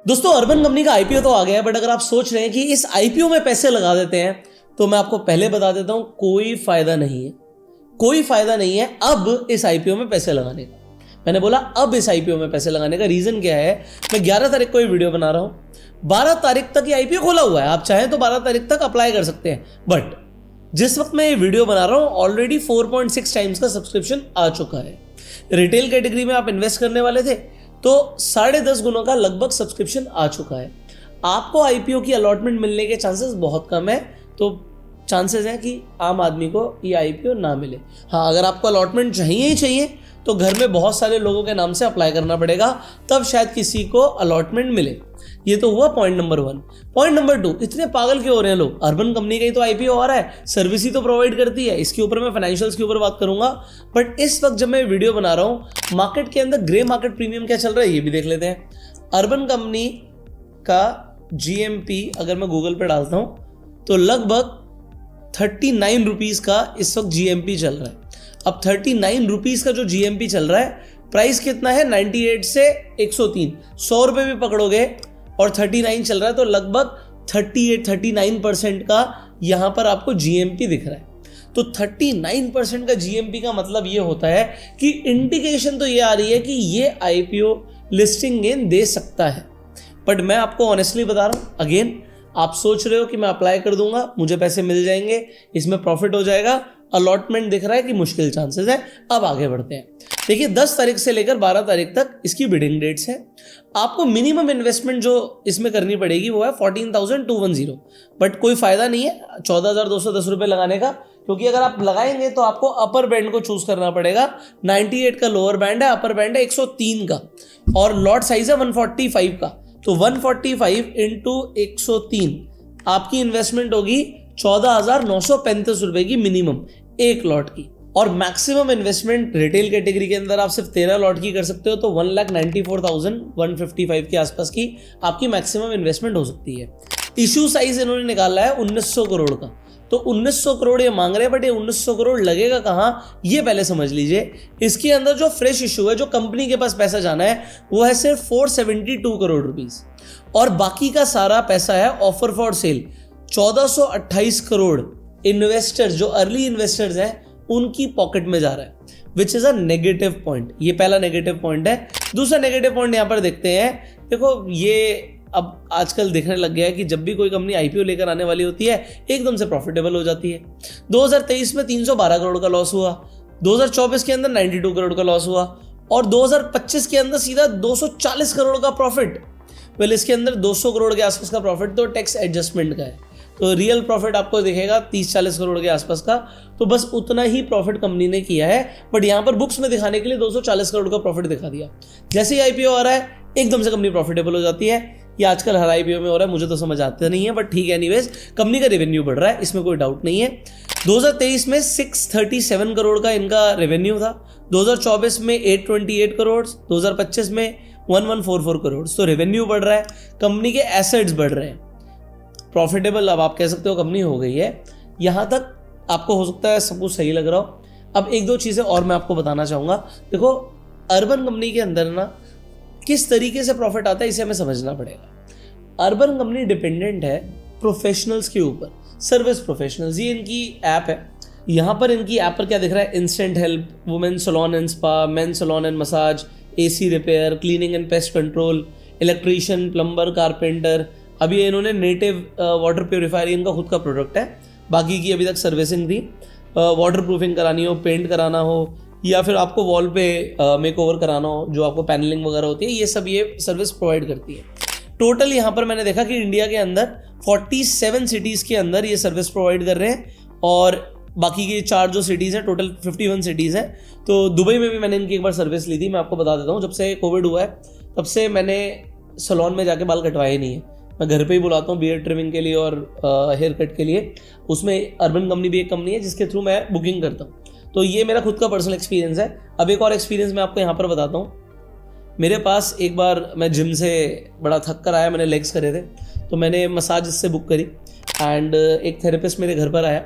दोस्तों urban company का IPO तो आ गया है, बट अगर आप सोच रहे हैं कि इस आईपीओ में पैसे लगा देते हैं तो मैं आपको पहले बता देता हूं कोई फायदा नहीं है। कोई फायदा नहीं है अब इस आईपीओ में पैसे लगाने का। मैंने बोला अब इस आईपीओ में पैसे लगाने का रीजन क्या है। मैं 11 तारीख को ये वीडियो बना रहा हूं, 12 तारीख तक ये आईपीओ खोला हुआ है, आप चाहें तो 12 तारीख तक अप्लाई कर सकते हैं। बट जिस वक्त मैं ये वीडियो बना रहा हूं ऑलरेडी 4.6 टाइम्स का सब्सक्रिप्शन आ चुका है। रिटेल कैटेगरी में आप इन्वेस्ट करने वाले थे तो 10.5 गुना का लगभग सब्सक्रिप्शन आ चुका है। आपको आईपीओ की अलॉटमेंट मिलने के चांसेस बहुत कम है, तो चांसेस हैं कि आम आदमी को ये आईपीओ ना मिले। हाँ, अगर आपको अलॉटमेंट चाहिए ही चाहिए तो घर में बहुत सारे लोगों के नाम से अप्लाई करना पड़ेगा, तब शायद किसी को अलॉटमेंट मिले। ये तो हुआ पॉइंट नंबर 1। पॉइंट नंबर 2, इतने पागल क्यों हो रहे हैं लोग। अर्बन कंपनी का ही तो आईपीओ आ रहा है, सर्विस ही तो प्रोवाइड करती है। इसके ऊपर मैं फाइनेंशियल्स के ऊपर बात करूंगा, बट इस वक्त जब मैं वीडियो बना रहा हूं मार्केट के अंदर ग्रे मार्केट प्रीमियम क्या चल रहा है ये भी देख लेते हैं। अर्बन कंपनी का जीएमपी अगर मैं गूगल पे डालता हूं तो लगभग 39 रुपीज का इस वक्त जीएमपी चल रहा है। अब 39 रुपीज का जो जीएमपी चल रहा है, प्राइस कितना है 98 से 103, 100 रुपए भी पकड़ोगे और 39 चल रहा है तो लगभग 38-39% का यहां पर आपको जीएमपी दिख रहा है। तो 39% का जीएमपी का मतलब ये होता है कि इंडिकेशन तो ये आ रही है कि ये आईपीओ लिस्टिंग गेन दे सकता है। बट मैं आपको ऑनेस्टली बता रहा हूं, अगेन आप सोच रहे हो कि मैं अप्लाई कर दूंगा, मुझे पैसे मिल जाएंगे, इसमें प्रॉफिट हो जाएगा, अलॉटमेंट दिख रहा है कि मुश्किल चांसेस है। अब आगे बढ़ते हैं। देखिए 10 तारीख से लेकर 12 तारीख तक इसकी बिडिंग डेट्स है। आपको मिनिमम इन्वेस्टमेंट जो इसमें करनी पड़ेगी वो है 14,210, बट कोई फायदा नहीं है 14,210 रुपए लगाने का, क्योंकि अगर आप लगाएंगे तो आपको अपर बैंड को चूज करना पड़ेगा। 98 का लोअर बैंड है, अपर बैंड है 103 का, और लॉट साइज है 145 का। तो 145 इंटू 103 आपकी इन्वेस्टमेंट होगी 14,935 रुपए की मिनिमम एक लॉट की। और मैक्सिमम इन्वेस्टमेंट रिटेल कैटेगरी के अंदर आप सिर्फ 13 लॉट की कर सकते हो, तो 1,94,155 के आसपास की आपकी मैक्सिमम इन्वेस्टमेंट हो सकती है। इश्यू साइज इन्होंने निकाला है 1900 करोड़ का। तो 1900 करोड़ ये मांग रहे हैं, बट ये 1900 करोड़ लगेगा कहाँ ये पहले समझ लीजिए। इसके अंदर जो फ्रेश इशू है, जो कंपनी के पास पैसा जाना है, वो है सिर्फ 472 करोड़ रुपीस, और बाकी का सारा पैसा है offer for sale. 1428 crore investors जो अर्ली इन्वेस्टर्स हैं उनकी पॉकेट में जा रहा है, which is a negative point. ये पहला नेगेटिव पॉइंट है। दूसरा नेगेटिव पॉइंट यहां पर देखते हैं। देखो ये अब आजकल देखने लग गया है कि जब भी कोई कंपनी आईपीओ लेकर आने वाली होती है एकदम से प्रॉफिटेबल हो जाती है। 2023 में 312 करोड़ का लॉस हुआ, 2024 के अंदर 92 करोड़ का लॉस हुआ, और 2025 के अंदर सीधा 240 करोड़ का प्रॉफिट। वेल इसके अंदर 200 करोड़ के आसपास का प्रॉफिट तो टैक्स एडजस्टमेंट का है, तो रियल प्रॉफिट आपको दिखेगा 30-40 करोड़ के आसपास का। तो बस उतना ही प्रॉफिट कंपनी ने किया है, बट यहां पर बुक्स में दिखाने के लिए 240 करोड़ का प्रॉफिट दिखा दिया। जैसे ही आईपीओ आ रहा है एकदम से कंपनी प्रॉफिटेबल हो जाती है। ये आजकल हर आईपीओ में हो रहा है, मुझे तो समझ आता नहीं है, बट ठीक है। एनीवेज कंपनी का रेवेन्यू बढ़ रहा है, इसमें कोई डाउट नहीं है। 2023 में 637 करोड़ का इनका रेवेन्यू था, 2024 में 828 करोड़, 2025 में 1144 करोड़। तो रेवेन्यू बढ़ रहा है, कंपनी के एसेट्स बढ़ रहे हैं, प्रॉफिटेबल अब आप कह सकते हो कंपनी हो गई है। यहां तक आपको हो सकता है सब कुछ सही लग रहा हो। अब एक दो चीजें और मैं आपको बताना चाहूंगा। देखो अर्बन कंपनी के अंदर ना किस तरीके से प्रॉफिट आता है इसे हमें समझना पड़ेगा। अर्बन कंपनी डिपेंडेंट है प्रोफेशनल्स के ऊपर, सर्विस प्रोफेशनल्स। ये इनकी ऐप है। यहां पर इनकी ऐप पर क्या दिख रहा है, instant help, women salon and spa, men salon and massage, AC repair, cleaning and pest control, electrician, plumber, carpenter. अभी इन्होंने नेटिव वाटर प्योरीफायर इनका खुद का प्रोडक्ट है, बाकी की अभी तक सर्विसिंग थी। वाटर प्रूफिंग करानी हो, पेंट कराना हो, या फिर आपको वॉल पे मेकओवर कराना हो, जो आपको पैनलिंग वगैरह होती है, ये सब ये सर्विस प्रोवाइड करती है। टोटल यहाँ पर मैंने देखा कि इंडिया के अंदर 47 सिटीज़ के अंदर ये सर्विस प्रोवाइड कर रहे हैं, और बाकी की 4 जो सिटीज़ हैं, टोटल 51 सिटीज़ हैं। तो दुबई में भी मैंने इनकी एक बार सर्विस ली थी। मैं आपको बता देता हूँ, जब से कोविड हुआ है तब से मैंने सैलून में जाके बाल कटवाए नहीं है, मैं घर पे ही बुलाता हूँ बियर्ड ट्रिमिंग के लिए और हेयर कट के लिए। उसमें अर्बन कंपनी भी एक कंपनी है जिसके थ्रू मैं बुकिंग करता हूँ। तो ये मेरा खुद का पर्सनल एक्सपीरियंस है। अब एक और एक्सपीरियंस मैं आपको यहाँ पर बताता हूँ। मेरे पास एक बार मैं जिम से बड़ा थक कर आया, मैंने लेग्स करे थे, तो मैंने मसाज इससे बुक करी, एंड एक थेरेपिस्ट मेरे घर पर आया।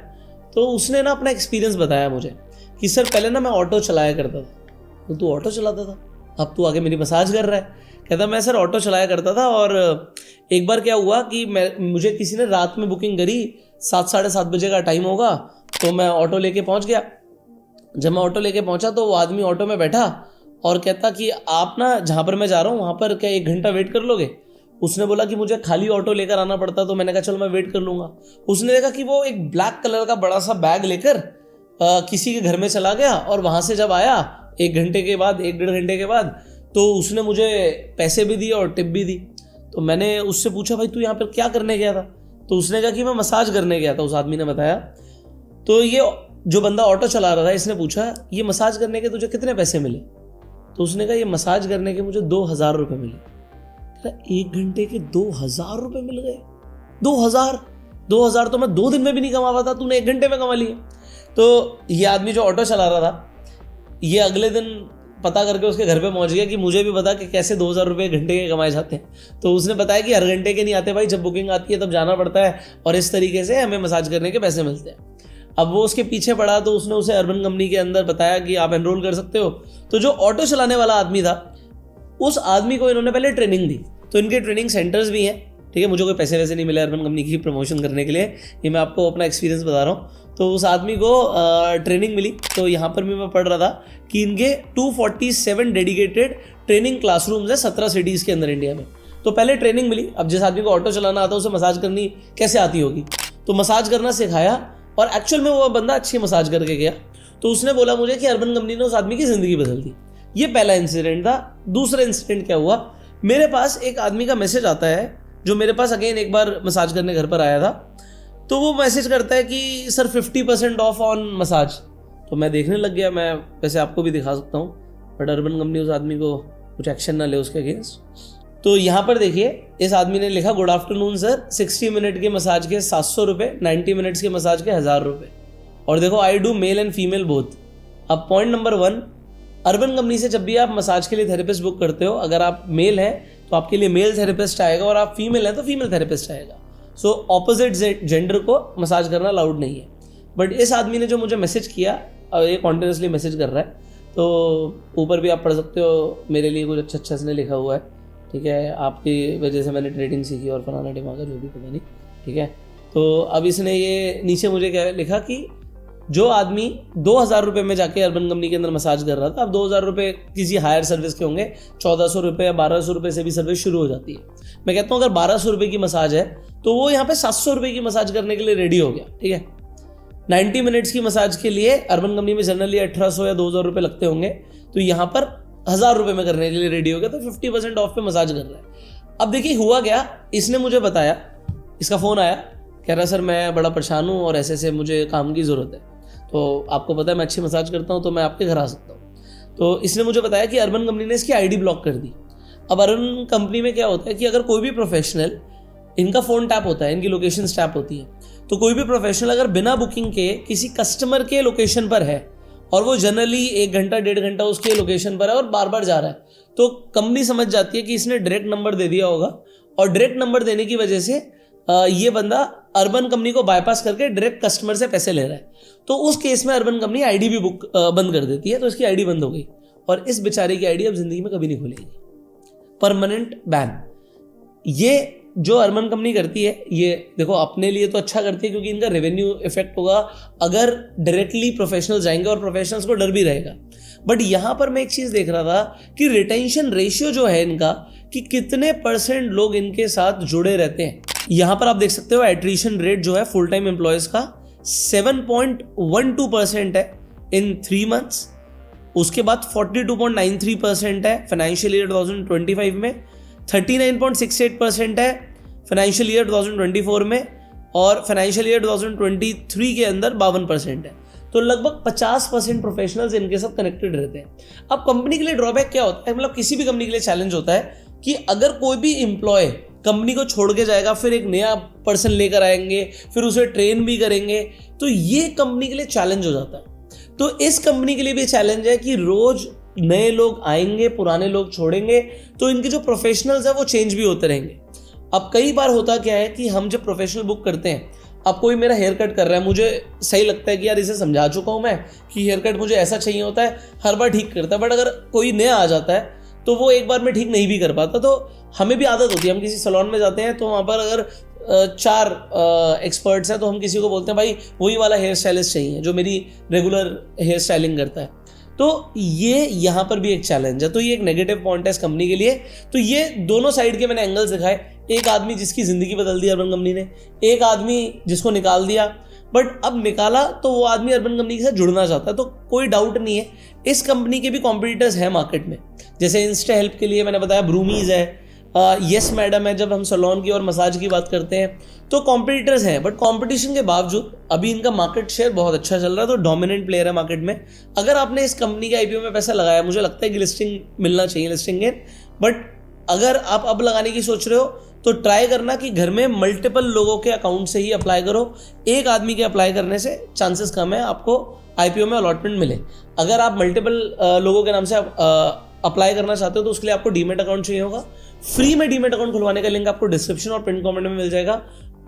तो उसने ना अपना एक्सपीरियंस बताया मुझे कि सर पहले ना मैं ऑटो चलाया करता था। तो तू ऑटो चलाता था, अब तू आगे मेरी मसाज कर रहा है। कहता मैं सर ऑटो चलाया करता था और एक बार क्या हुआ कि मुझे किसी ने रात में बुकिंग करी, 7 साढ़े 7 बजे का टाइम होगा, तो मैं ऑटो लेके पहुंच गया। जब मैं ऑटो लेके पहुंचा तो वो आदमी ऑटो में बैठा और कहता कि आप ना जहाँ पर मैं जा रहा हूँ वहाँ पर क्या 1 घंटा वेट कर लोगे। उसने बोला कि मुझे खाली ऑटो लेकर आना पड़ता, तो मैंने कहा चलो मैं वेट कर लूँगा। उसने देखा कि वो एक ब्लैक कलर का बड़ा सा बैग लेकर किसी के घर में चला गया और वहाँ से जब आया 1 घंटे के बाद, 1 डेढ़ घंटे के बाद, तो उसने मुझे पैसे भी दिए और टिप भी दी। तो मैंने उससे पूछा भाई तू यहाँ पर क्या करने गया था? तो उसने कहा कि मैं मसाज करने गया था, उस आदमी ने बताया। तो ये जो बंदा ऑटो चला रहा था इसने पूछा ये मसाज करने के तुझे कितने पैसे मिले? तो उसने कहा ये मसाज करने के मुझे 2000 रुपये मिले। 1 घंटे के 2000 रुपये मिल गए? 2000 तो मैं 2 दिन में भी नहीं कमा पाता, तूने 1 घंटे में कमा लिए। तो ये आदमी जो ऑटो चला रहा था, ये अगले दिन पता करके उसके घर पे पहुंच गया कि मुझे भी पता कि कैसे 2000 रुपये घंटे के कमाए जाते हैं। तो उसने बताया कि हर घंटे के नहीं आते भाई, जब बुकिंग आती है तब जाना पड़ता है और इस तरीके से हमें मसाज करने के पैसे मिलते हैं। अब वो उसके पीछे पड़ा तो उसने उसे अर्बन कंपनी के अंदर बताया कि आप एनरोल कर सकते हो। तो जो ऑटो चलाने वाला आदमी था, उस आदमी को इन्होंने पहले ट्रेनिंग दी। तो इनके ट्रेनिंग सेंटर्स भी हैं, ठीक है। मुझे कोई पैसे वैसे नहीं मिले अर्बन कंपनी की प्रमोशन करने के लिए, ये मैं आपको अपना एक्सपीरियंस बता रहा हूँ। तो उस आदमी को ट्रेनिंग मिली। तो यहाँ पर भी मैं पढ़ रहा था कि इनके 247 डेडिकेटेड ट्रेनिंग क्लासरूम्स है 17 सिटीज़ के अंदर इंडिया में। तो पहले ट्रेनिंग मिली। अब जिस आदमी को ऑटो चलाना आता है उसे मसाज करनी कैसे आती होगी, तो मसाज करना सिखाया और एक्चुअल में वो बंदा अच्छी मसाज करके गया। तो उसने बोला मुझे कि अर्बन कंपनी ने उस आदमी की ज़िंदगी बदल दी। ये पहला इंसिडेंट था। दूसरा इंसिडेंट क्या हुआ, मेरे पास एक आदमी का मैसेज आता है जो मेरे पास अगेन एक बार मसाज करने घर पर आया था। तो वो मैसेज करता है कि सर 50% ऑफ ऑन मसाज। तो मैं देखने लग गया। मैं वैसे आपको भी दिखा सकता हूँ, बट अर्बन कंपनी उस आदमी को कुछ एक्शन ना ले उसके अगेंस्ट। तो यहाँ पर देखिए इस आदमी ने लिखा गुड आफ्टरनून सर, 60 मिनट के मसाज के 700 रुपये, 90 मिनट्स के मसाज के 1000 रुपये। और देखो I do male and female both. अब पॉइंट नंबर 1, अर्बन कंपनी से जब भी आप मसाज के लिए थेरेपिस्ट बुक करते हो, अगर आप मेल हैं तो आपके लिए मेल थेरेपिस्ट आएगा और आप फीमेल हैं तो फीमेल थेरेपिस्ट आएगा। सो ऑपोजिट जेंडर को मसाज करना अलाउड नहीं है। बट इस आदमी ने जो मुझे मैसेज किया, ये कॉन्टिन्यूसली मैसेज कर रहा है, तो ऊपर भी आप पढ़ सकते हो, मेरे लिए कुछ अच्छा इसने लिखा हुआ है, ठीक है, आपकी वजह से मैंने ट्रेडिंग सीखी और फलाना टिमाका जो भी पता नहीं, ठीक है। तो अब इसने ये नीचे मुझे क्या लिखा कि जो आदमी 2000 रुपये में जाके अर्बन कंपनी के अंदर मसाज कर रहा था, अब 2000 रुपये किसी हायर सर्विस के होंगे, 1400 रुपये या 1200 रुपये से भी सर्विस शुरू हो जाती है। मैं कहता हूँ अगर 1200 रुपये की मसाज है तो वो यहाँ पे 700 रुपये की मसाज करने के लिए रेडी हो गया, ठीक है। 90 मिनट्स की मसाज के लिए अर्बन कंपनी में जनरली 1800 या 2000 रुपये लगते होंगे, तो यहाँ पर 1000 रुपये में करने के लिए रेडी हो गया। तो 50% ऑफ पे मसाज कर रहा है। अब देखिए हुआ क्या, इसने मुझे बताया, इसका फ़ोन आया, कह रहा सर मैं बड़ा परेशान हूँ और ऐसे मुझे काम की ज़रूरत है, तो आपको पता है मैं अच्छी मसाज करता हूँ तो मैं आपके घर आ सकता हूँ। तो इसने मुझे बताया कि अर्बन कंपनी ने इसकी आईडी ब्लॉक कर दी। अब अर्बन कंपनी में क्या होता है कि अगर कोई भी प्रोफेशनल, इनका फ़ोन टैप होता है, इनकी लोकेशन टैप होती है, तो कोई भी प्रोफेशनल अगर बिना बुकिंग के किसी कस्टमर के लोकेशन पर है और वो जनरली 1 घंटा 1.5 घंटा उसके लोकेशन पर है और बार बार जा रहा है, तो कंपनी समझ जाती है कि इसने डायरेक्ट नंबर दे दिया होगा और डायरेक्ट नंबर देने की वजह से ये बंदा अर्बन कंपनी को बाईपास करके डायरेक्ट कस्टमर से पैसे ले रहा है। तो उस केस में अर्बन कंपनी आईडी भी बुक बंद कर देती है। तो इसकी आईडी बंद हो गई और इस बेचारे की आईडी अब जिंदगी में कभी नहीं खुलेगी, परमानेंट बैन। ये जो अर्बन कंपनी करती है, ये देखो अपने लिए तो अच्छा करती है क्योंकि इनका रेवेन्यू इफेक्ट होगा अगर डायरेक्टली प्रोफेशनल जाएंगे और प्रोफेशनल्स को डर भी रहेगा। बट यहाँ पर मैं एक चीज़ देख रहा था कि रिटेंशन रेशियो जो है इनका, कि कितने % लोग इनके साथ जुड़े रहते हैं। यहाँ पर आप देख सकते हो एट्रिशन रेट जो है फुल टाइम एम्प्लॉयज़ का 7.12% है इन 3 मंथ्स। उसके बाद 42.93% है फाइनेंशियल ईयर 2025 में, 39.68% है फाइनेंशियल ईयर 2024 में और फाइनेंशियल ईयर 2023 के अंदर 52% है। तो लगभग 50% प्रोफेशनल्स इनके साथ कनेक्टेड रहते हैं। अब कंपनी के लिए ड्रॉबैक क्या होता है, मतलब किसी भी कंपनी के लिए चैलेंज होता है कि अगर कोई भी एम्प्लॉय कंपनी को छोड़ के जाएगा, फिर एक नया पर्सन लेकर आएंगे, फिर उसे ट्रेन भी करेंगे, तो ये कंपनी के लिए चैलेंज हो जाता है। तो इस कंपनी के लिए भी चैलेंज है कि रोज नए लोग आएंगे, पुराने लोग छोड़ेंगे, तो इनके जो प्रोफेशनल्स हैं वो चेंज भी होते रहेंगे। अब कई बार होता क्या है कि हम जब प्रोफेशनल बुक करते हैं, अब कोई मेरा हेयर कट कर रहा है, मुझे सही लगता है कि यार इसे समझा चुका हूँ मैं कि हेयर कट मुझे ऐसा चाहिए होता है, हर बार ठीक करता है। बट अगर कोई नया आ जाता है तो वो एक बार में ठीक नहीं भी कर पाता। तो हमें भी आदत होती है, हम किसी सैलून में जाते हैं तो वहाँ पर अगर 4 एक्सपर्ट्स हैं तो हम किसी को बोलते हैं भाई वही वाला हेयर स्टाइलिस्ट चाहिए जो मेरी रेगुलर हेयर स्टाइलिंग करता है। तो ये यहाँ पर भी एक चैलेंज है। तो ये एक नेगेटिव पॉइंट है इस कंपनी के लिए। तो ये दोनों साइड के मैंने एंगल्स दिखाए, एक आदमी जिसकी ज़िंदगी बदल दी अर्बन कंपनी ने, एक आदमी जिसको निकाल दिया, बट अब निकाला तो वो आदमी अर्बन कंपनी के साथ जुड़ना चाहता है। तो कोई डाउट नहीं है इस कंपनी के भी कॉम्पिटिटर्स हैं मार्केट में, जैसे इंस्टा हेल्प के लिए मैंने बताया ब्रूमीज है, यस मैडम है। जब हम सैलून की और मसाज की बात करते हैं तो कॉम्पिटिटर्स हैं, बट कॉम्पिटिशन के बावजूद अभी इनका मार्केट शेयर बहुत अच्छा चल रहा है। तो डोमिनेंट प्लेयर है मार्केट में। अगर आपने इस कंपनी के आईपीओ में पैसा लगाया, मुझे लगता है कि लिस्टिंग मिलना चाहिए, लिस्टिंग गेन। बट अगर आप अब लगाने की सोच रहे हो तो ट्राई करना कि घर में मल्टीपल लोगों के अकाउंट से ही अप्लाई करो। एक आदमी के अप्लाई करने से चांसेस कम है आपको आईपीओ में अलॉटमेंट मिले। अगर आप मल्टीपल लोगों के नाम से अप्लाई करना चाहते हो तो उसके लिए आपको डीमेट अकाउंट चाहिए होगा। फ्री में डीमेट अकाउंट खुलवाने का लिंक आपको डिस्क्रिप्शन और पिन कमेंट में मिल जाएगा।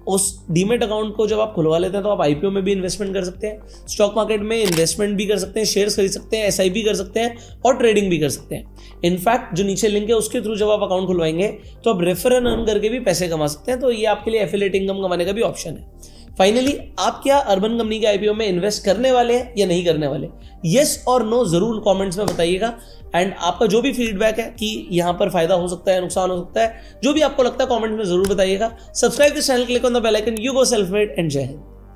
उस डीमेट अकाउंट को जब आप खुलवा लेते हैं तो आप आईपीओ में भी इन्वेस्टमेंट कर सकते हैं, स्टॉक मार्केट में इन्वेस्टमेंट भी कर सकते हैं, शेयर्स खरीद सकते हैं, एसआईपी कर सकते हैं और ट्रेडिंग भी कर सकते हैं। इनफैक्ट जो नीचे लिंक है उसके थ्रू जब आप अकाउंट खुलवाएंगे तो आप रेफर एंड अर्न करके भी पैसे कमा सकते हैं। तो ये आपके लिए एफिलिएट इनकम कमाने का भी ऑप्शन है। फाइनली आप क्या अर्बन कंपनी के आईपीओ में इन्वेस्ट करने वाले हैं या नहीं करने वाले? यस और नो जरूर कमेंट्स में बताइएगा। एंड आपका जो भी फीडबैक है कि यहाँ पर फायदा हो सकता है, नुकसान हो सकता है, जो भी आपको लगता है कमेंट में जरूर बताइएगा। Subscribe this channel, click on the bell icon. You go self made and Jai Hind.